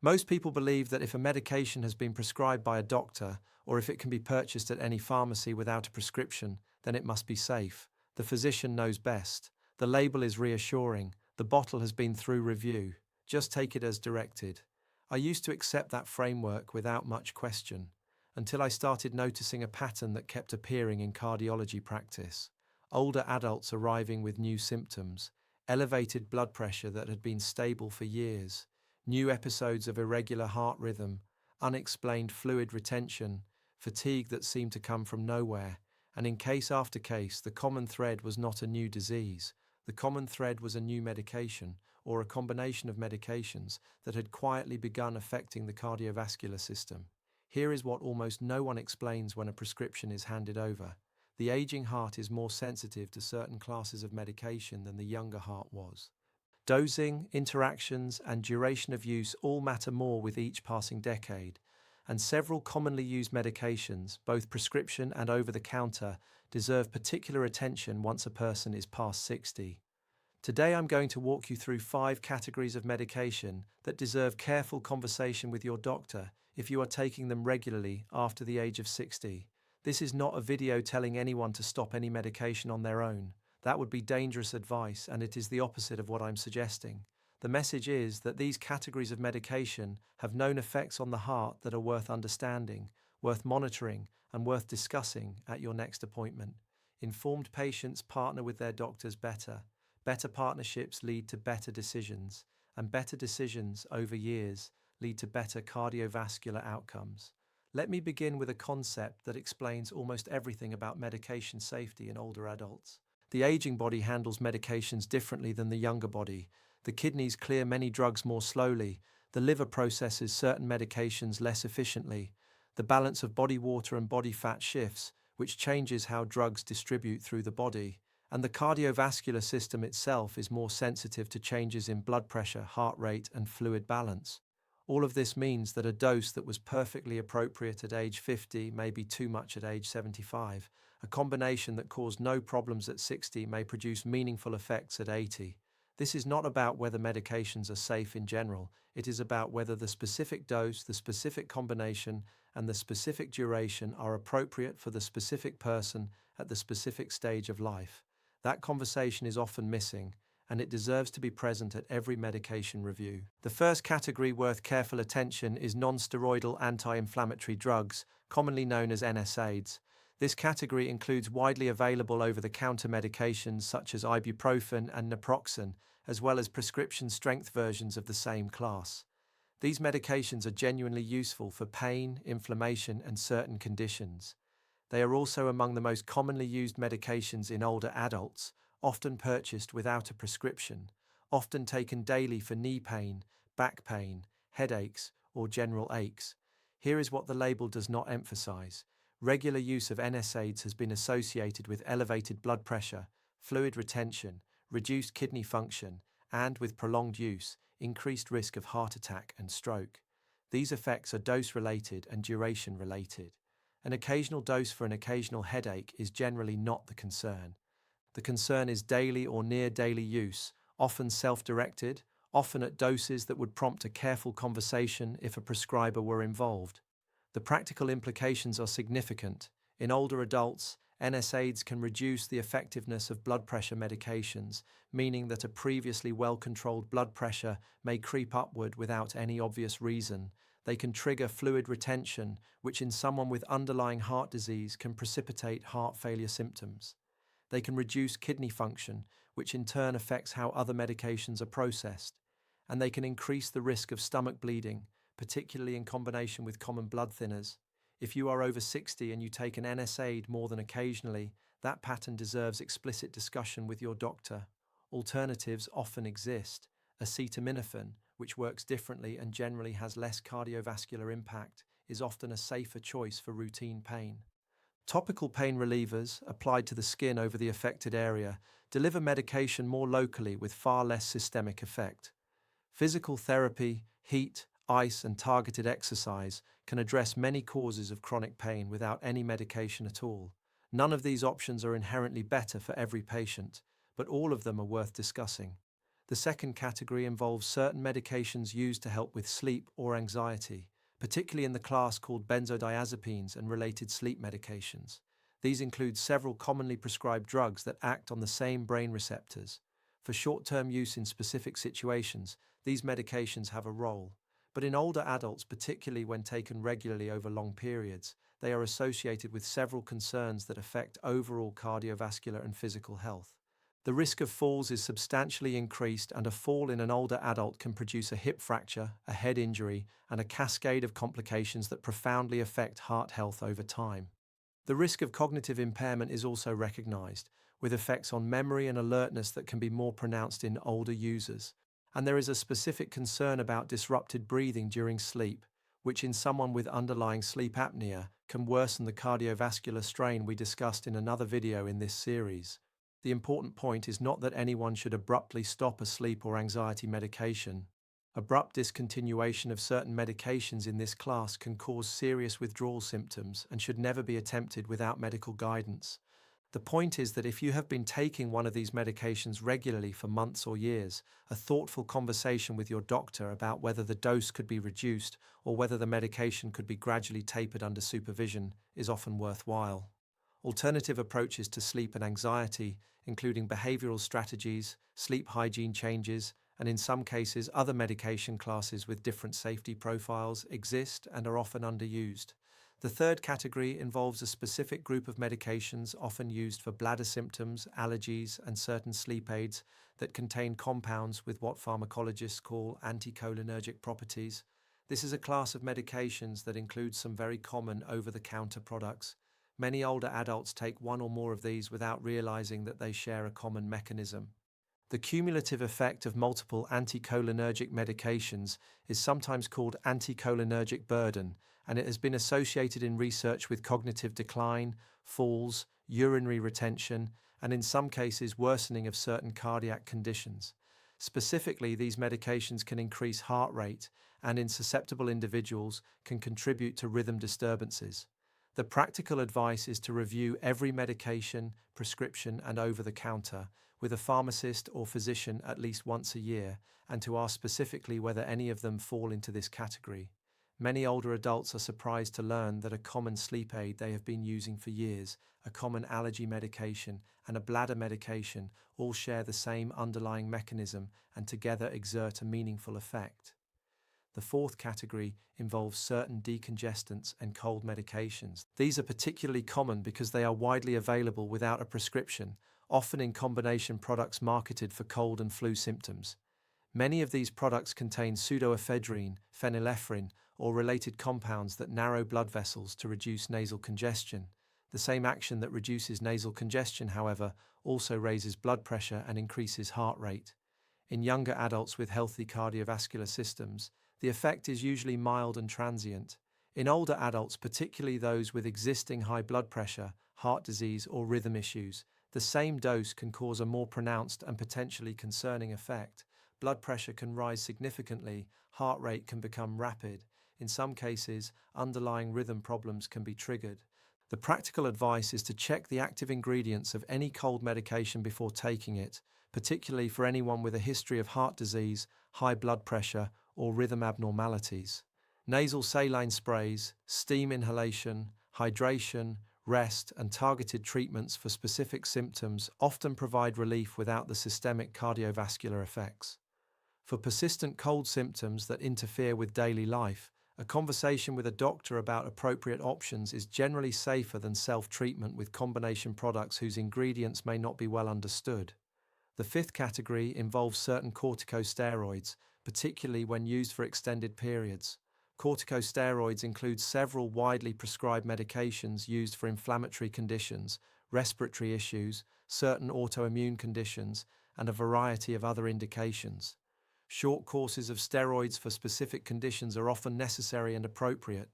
Most people believe that if a medication has been prescribed by a doctor, or if it can be purchased at any pharmacy without a prescription, then it must be safe. The physician knows best. The label is reassuring. The bottle has been through review. Just take it as directed. I used to accept that framework without much question, until I started noticing a pattern that kept appearing in cardiology practice. Older adults arriving with new symptoms, elevated blood pressure that had been stable for years, new episodes of irregular heart rhythm, unexplained fluid retention, fatigue that seemed to come from nowhere, and in case after case, the common thread was not a new disease. The common thread was a new medication, or a combination of medications, that had quietly begun affecting the cardiovascular system. Here is what almost no one explains when a prescription is handed over. The aging heart is more sensitive to certain classes of medication than the younger heart was. Dosing, interactions, and duration of use all matter more with each passing decade, and several commonly used medications, both prescription and over-the-counter, deserve particular attention once a person is past 60. Today I'm going to walk you through 5 categories of medication that deserve careful conversation with your doctor if you are taking them regularly after the age of 60. This is not a video telling anyone to stop any medication on their own. That would be dangerous advice, and it is the opposite of what I'm suggesting. The message is that these categories of medication have known effects on the heart that are worth understanding, worth monitoring, and worth discussing at your next appointment. Informed patients partner with their doctors better. Better partnerships lead to better decisions, and better decisions over years lead to better cardiovascular outcomes. Let me begin with a concept that explains almost everything about medication safety in older adults. The aging body handles medications differently than the younger body. The kidneys clear many drugs more slowly. The liver processes certain medications less efficiently. The balance of body water and body fat shifts, which changes how drugs distribute through the body. And the cardiovascular system itself is more sensitive to changes in blood pressure, heart rate, and fluid balance. All of this means that a dose that was perfectly appropriate at age 50 may be too much at age 75. A combination that caused no problems at 60 may produce meaningful effects at 80. This is not about whether medications are safe in general. It is about whether the specific dose, the specific combination, and the specific duration are appropriate for the specific person at the specific stage of life. That conversation is often missing, and it deserves to be present at every medication review. The first category worth careful attention is non-steroidal anti-inflammatory drugs, commonly known as NSAIDs. This category includes widely available over-the-counter medications such as ibuprofen and naproxen, as well as prescription-strength versions of the same class. These medications are genuinely useful for pain, inflammation, and certain conditions. They are also among the most commonly used medications in older adults, often purchased without a prescription, often taken daily for knee pain, back pain, headaches, or general aches. Here is what the label does not emphasize. Regular use of NSAIDs has been associated with elevated blood pressure, fluid retention, reduced kidney function, and, with prolonged use, increased risk of heart attack and stroke. These effects are dose-related and duration-related. An occasional dose for an occasional headache is generally not the concern. The concern is daily or near daily use, often self-directed, often at doses that would prompt a careful conversation if a prescriber were involved. The practical implications are significant. In older adults, NSAIDs can reduce the effectiveness of blood pressure medications, meaning that a previously well-controlled blood pressure may creep upward without any obvious reason. They can trigger fluid retention, which in someone with underlying heart disease can precipitate heart failure symptoms. They can reduce kidney function, which in turn affects how other medications are processed. And they can increase the risk of stomach bleeding, particularly in combination with common blood thinners. If you are over 60 and you take an NSAID more than occasionally, that pattern deserves explicit discussion with your doctor. Alternatives often exist. Acetaminophen, which works differently and generally has less cardiovascular impact, is often a safer choice for routine pain. Topical pain relievers, applied to the skin over the affected area, deliver medication more locally with far less systemic effect. Physical therapy, heat, ice, and targeted exercise can address many causes of chronic pain without any medication at all. None of these options are inherently better for every patient, but all of them are worth discussing. The second category involves certain medications used to help with sleep or anxiety, particularly in the class called benzodiazepines and related sleep medications. These include several commonly prescribed drugs that act on the same brain receptors. For short-term use in specific situations, these medications have a role. But in older adults, particularly when taken regularly over long periods, they are associated with several concerns that affect overall cardiovascular and physical health. The risk of falls is substantially increased, and a fall in an older adult can produce a hip fracture, a head injury, and a cascade of complications that profoundly affect heart health over time. The risk of cognitive impairment is also recognized, with effects on memory and alertness that can be more pronounced in older users. And there is a specific concern about disrupted breathing during sleep, which in someone with underlying sleep apnea can worsen the cardiovascular strain we discussed in another video in this series. The important point is not that anyone should abruptly stop a sleep or anxiety medication. Abrupt discontinuation of certain medications in this class can cause serious withdrawal symptoms and should never be attempted without medical guidance. The point is that if you have been taking one of these medications regularly for months or years, a thoughtful conversation with your doctor about whether the dose could be reduced or whether the medication could be gradually tapered under supervision is often worthwhile. Alternative approaches to sleep and anxiety, including behavioral strategies, sleep hygiene changes, and in some cases other medication classes with different safety profiles, exist and are often underused. The third category involves a specific group of medications often used for bladder symptoms, allergies, and certain sleep aids that contain compounds with what pharmacologists call anticholinergic properties. This is a class of medications that includes some very common over-the-counter products. Many older adults take one or more of these without realizing that they share a common mechanism. The cumulative effect of multiple anticholinergic medications is sometimes called anticholinergic burden, and it has been associated in research with cognitive decline, falls, urinary retention, and in some cases worsening of certain cardiac conditions. Specifically, these medications can increase heart rate and in susceptible individuals can contribute to rhythm disturbances. The practical advice is to review every medication, prescription, and over-the-counter with a pharmacist or physician at least once a year, and to ask specifically whether any of them fall into this category. Many older adults are surprised to learn that a common sleep aid they have been using for years, a common allergy medication, and a bladder medication all share the same underlying mechanism and together exert a meaningful effect. The fourth category involves certain decongestants and cold medications. These are particularly common because they are widely available without a prescription, often in combination products marketed for cold and flu symptoms. Many of these products contain pseudoephedrine, phenylephrine, or related compounds that narrow blood vessels to reduce nasal congestion. The same action that reduces nasal congestion, however, also raises blood pressure and increases heart rate. In younger adults with healthy cardiovascular systems, the effect is usually mild and transient. In older adults, particularly those with existing high blood pressure, heart disease, or rhythm issues, the same dose can cause a more pronounced and potentially concerning effect. Blood pressure can rise significantly, heart rate can become rapid. In some cases, underlying rhythm problems can be triggered. The practical advice is to check the active ingredients of any cold medication before taking it, particularly for anyone with a history of heart disease, high blood pressure, or rhythm abnormalities. Nasal saline sprays, steam inhalation, hydration, rest, and targeted treatments for specific symptoms often provide relief without the systemic cardiovascular effects. For persistent cold symptoms that interfere with daily life, a conversation with a doctor about appropriate options is generally safer than self-treatment with combination products whose ingredients may not be well understood. The fifth category involves certain corticosteroids, particularly when used for extended periods. Corticosteroids include several widely prescribed medications used for inflammatory conditions, respiratory issues, certain autoimmune conditions, and a variety of other indications. Short courses of steroids for specific conditions are often necessary and appropriate.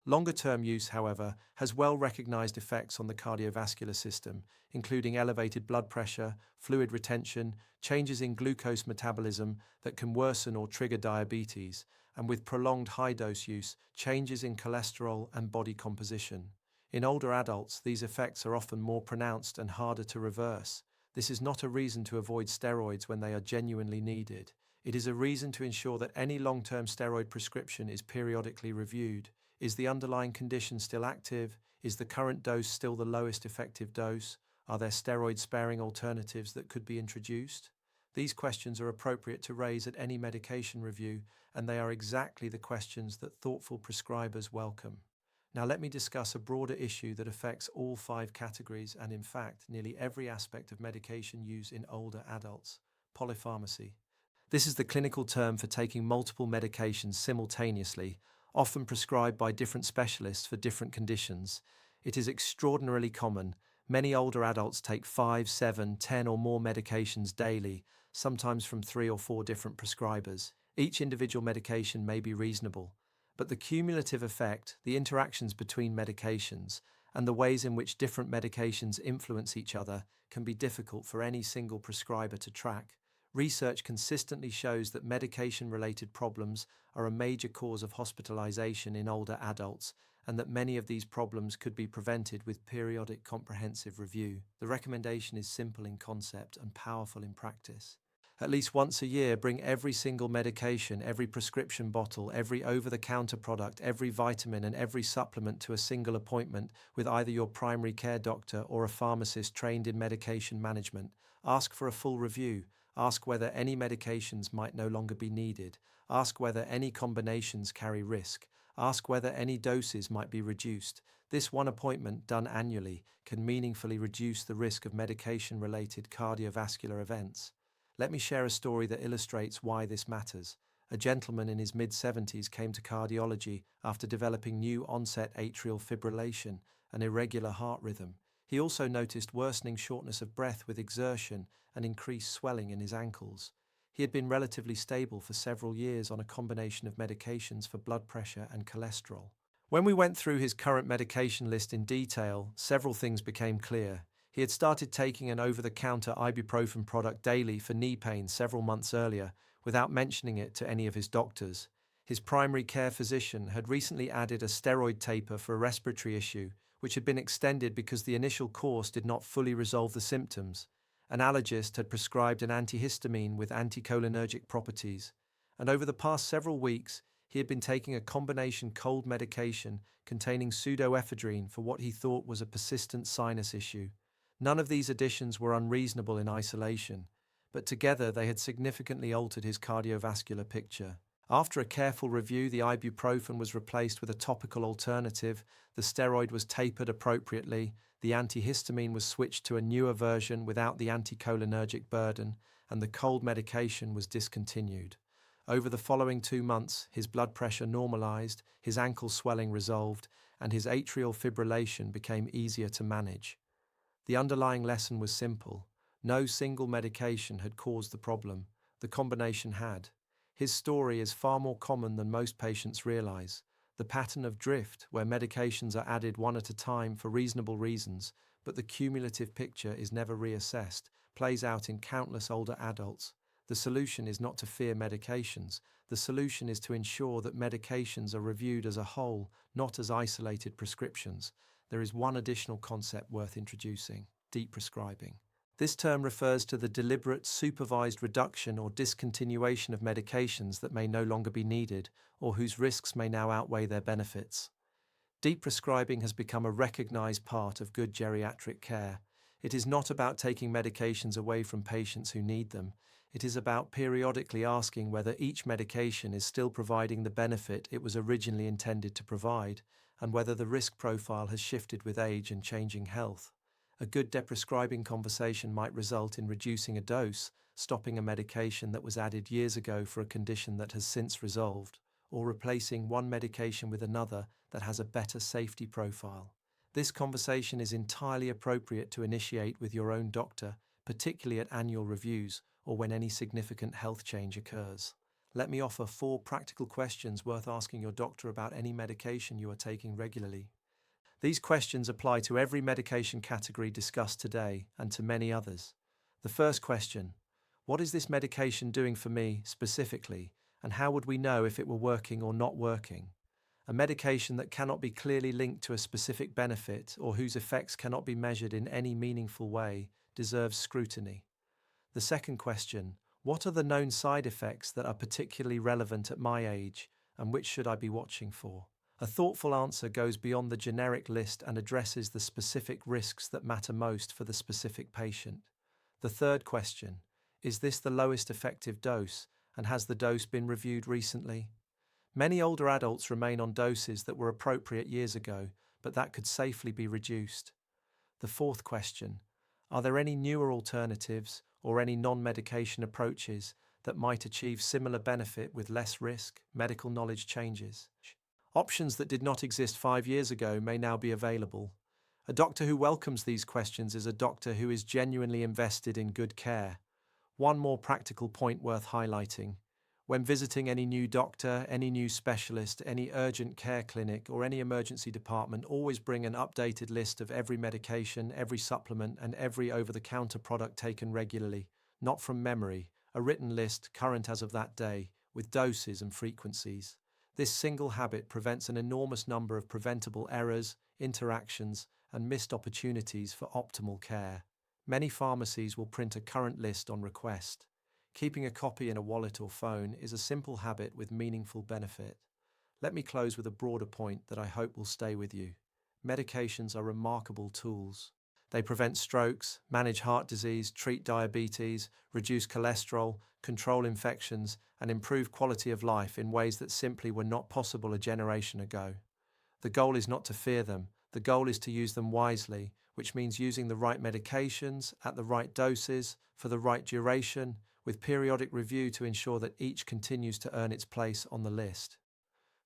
Longer-term use, however, has well-recognized effects on the cardiovascular system, including elevated blood pressure, fluid retention, changes in glucose metabolism that can worsen or trigger diabetes, and with prolonged high-dose use, changes in cholesterol and body composition. In older adults, these effects are often more pronounced and harder to reverse. This is not a reason to avoid steroids when they are genuinely needed. It is a reason to ensure that any long-term steroid prescription is periodically reviewed. Is the underlying condition still active? Is the current dose still the lowest effective dose? Are there steroid-sparing alternatives that could be introduced? These questions are appropriate to raise at any medication review, and they are exactly the questions that thoughtful prescribers welcome. Now let me discuss a broader issue that affects all 5 categories and, in fact, nearly every aspect of medication use in older adults: polypharmacy. This is the clinical term for taking multiple medications simultaneously, often prescribed by different specialists for different conditions. It is extraordinarily common. Many older adults take 5, 7, 10 or more medications daily, sometimes from 3 or 4 different prescribers. Each individual medication may be reasonable, but the cumulative effect, the interactions between medications, and the ways in which different medications influence each other can be difficult for any single prescriber to track. Research consistently shows that medication-related problems are a major cause of hospitalization in older adults, and that many of these problems could be prevented with periodic comprehensive review. The recommendation is simple in concept and powerful in practice. At least once a year, bring every single medication, every prescription bottle, every over-the-counter product, every vitamin and every supplement to a single appointment with either your primary care doctor or a pharmacist trained in medication management. Ask for a full review. Ask whether any medications might no longer be needed. Ask whether any combinations carry risk. Ask whether any doses might be reduced. This one appointment, done annually, can meaningfully reduce the risk of medication-related cardiovascular events. Let me share a story that illustrates why this matters. A gentleman in his mid-70s came to cardiology after developing new-onset atrial fibrillation, an irregular heart rhythm. He also noticed worsening shortness of breath with exertion and increased swelling in his ankles. He had been relatively stable for several years on a combination of medications for blood pressure and cholesterol. When we went through his current medication list in detail, several things became clear. He had started taking an over-the-counter ibuprofen product daily for knee pain several months earlier, without mentioning it to any of his doctors. His primary care physician had recently added a steroid taper for a respiratory issue, which had been extended because the initial course did not fully resolve the symptoms. An allergist had prescribed an antihistamine with anticholinergic properties, and over the past several weeks, he had been taking a combination cold medication containing pseudoephedrine for what he thought was a persistent sinus issue. None of these additions were unreasonable in isolation, but together they had significantly altered his cardiovascular picture. After a careful review, the ibuprofen was replaced with a topical alternative, the steroid was tapered appropriately, the antihistamine was switched to a newer version without the anticholinergic burden, and the cold medication was discontinued. Over the following 2 months, his blood pressure normalized, his ankle swelling resolved, and his atrial fibrillation became easier to manage. The underlying lesson was simple. No single medication had caused the problem. The combination had. His story is far more common than most patients realize. The pattern of drift, where medications are added one at a time for reasonable reasons, but the cumulative picture is never reassessed, plays out in countless older adults. The solution is not to fear medications. The solution is to ensure that medications are reviewed as a whole, not as isolated prescriptions. There is one additional concept worth introducing: deprescribing. This term refers to the deliberate, supervised reduction or discontinuation of medications that may no longer be needed or whose risks may now outweigh their benefits. Deprescribing has become a recognized part of good geriatric care. It is not about taking medications away from patients who need them. It is about periodically asking whether each medication is still providing the benefit it was originally intended to provide, and whether the risk profile has shifted with age and changing health. A good deprescribing conversation might result in reducing a dose, stopping a medication that was added years ago for a condition that has since resolved, or replacing one medication with another that has a better safety profile. This conversation is entirely appropriate to initiate with your own doctor, particularly at annual reviews or when any significant health change occurs. Let me offer 4 practical questions worth asking your doctor about any medication you are taking regularly. These questions apply to every medication category discussed today and to many others. The first question: what is this medication doing for me specifically, and how would we know if it were working or not working? A medication that cannot be clearly linked to a specific benefit or whose effects cannot be measured in any meaningful way deserves scrutiny. The second question, what are the known side effects that are particularly relevant at my age, and which should I be watching for? A thoughtful answer goes beyond the generic list and addresses the specific risks that matter most for the specific patient. The third question, is this the lowest effective dose, and has the dose been reviewed recently? Many older adults remain on doses that were appropriate years ago, but that could safely be reduced. The fourth question, are there any newer alternatives or any non-medication approaches that might achieve similar benefit with less risk? Medical knowledge changes. Options that did not exist 5 years ago may now be available. A doctor who welcomes these questions is a doctor who is genuinely invested in good care. One more practical point worth highlighting. When visiting any new doctor, any new specialist, any urgent care clinic, or any emergency department, always bring an updated list of every medication, every supplement, and every over-the-counter product taken regularly, not from memory, a written list current as of that day, with doses and frequencies. This single habit prevents an enormous number of preventable errors, interactions, and missed opportunities for optimal care. Many pharmacies will print a current list on request. Keeping a copy in a wallet or phone is a simple habit with meaningful benefit. Let me close with a broader point that I hope will stay with you. Medications are remarkable tools. They prevent strokes, manage heart disease, treat diabetes, reduce cholesterol, control infections, and improve quality of life in ways that simply were not possible a generation ago. The goal is not to fear them. The goal is to use them wisely, which means using the right medications, at the right doses, for the right duration, with periodic review to ensure that each continues to earn its place on the list.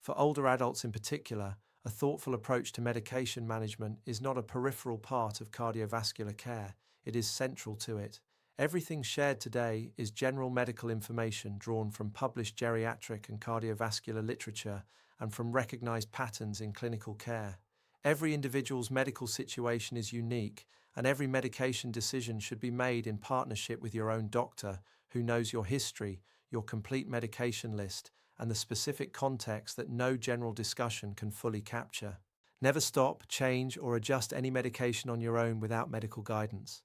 For older adults in particular, a thoughtful approach to medication management is not a peripheral part of cardiovascular care, it is central to it. Everything shared today is general medical information drawn from published geriatric and cardiovascular literature and from recognized patterns in clinical care. Every individual's medical situation is unique, and every medication decision should be made in partnership with your own doctor, who knows your history, your complete medication list, and the specific context that no general discussion can fully capture. Never stop, change, or adjust any medication on your own without medical guidance.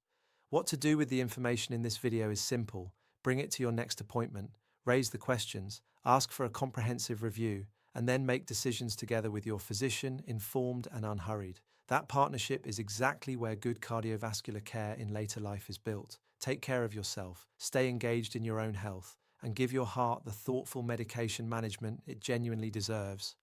What to do with the information in this video is simple. Bring it to your next appointment, raise the questions, ask for a comprehensive review, and then make decisions together with your physician, informed and unhurried. That partnership is exactly where good cardiovascular care in later life is built. Take care of yourself, stay engaged in your own health, and give your heart the thoughtful medication management it genuinely deserves.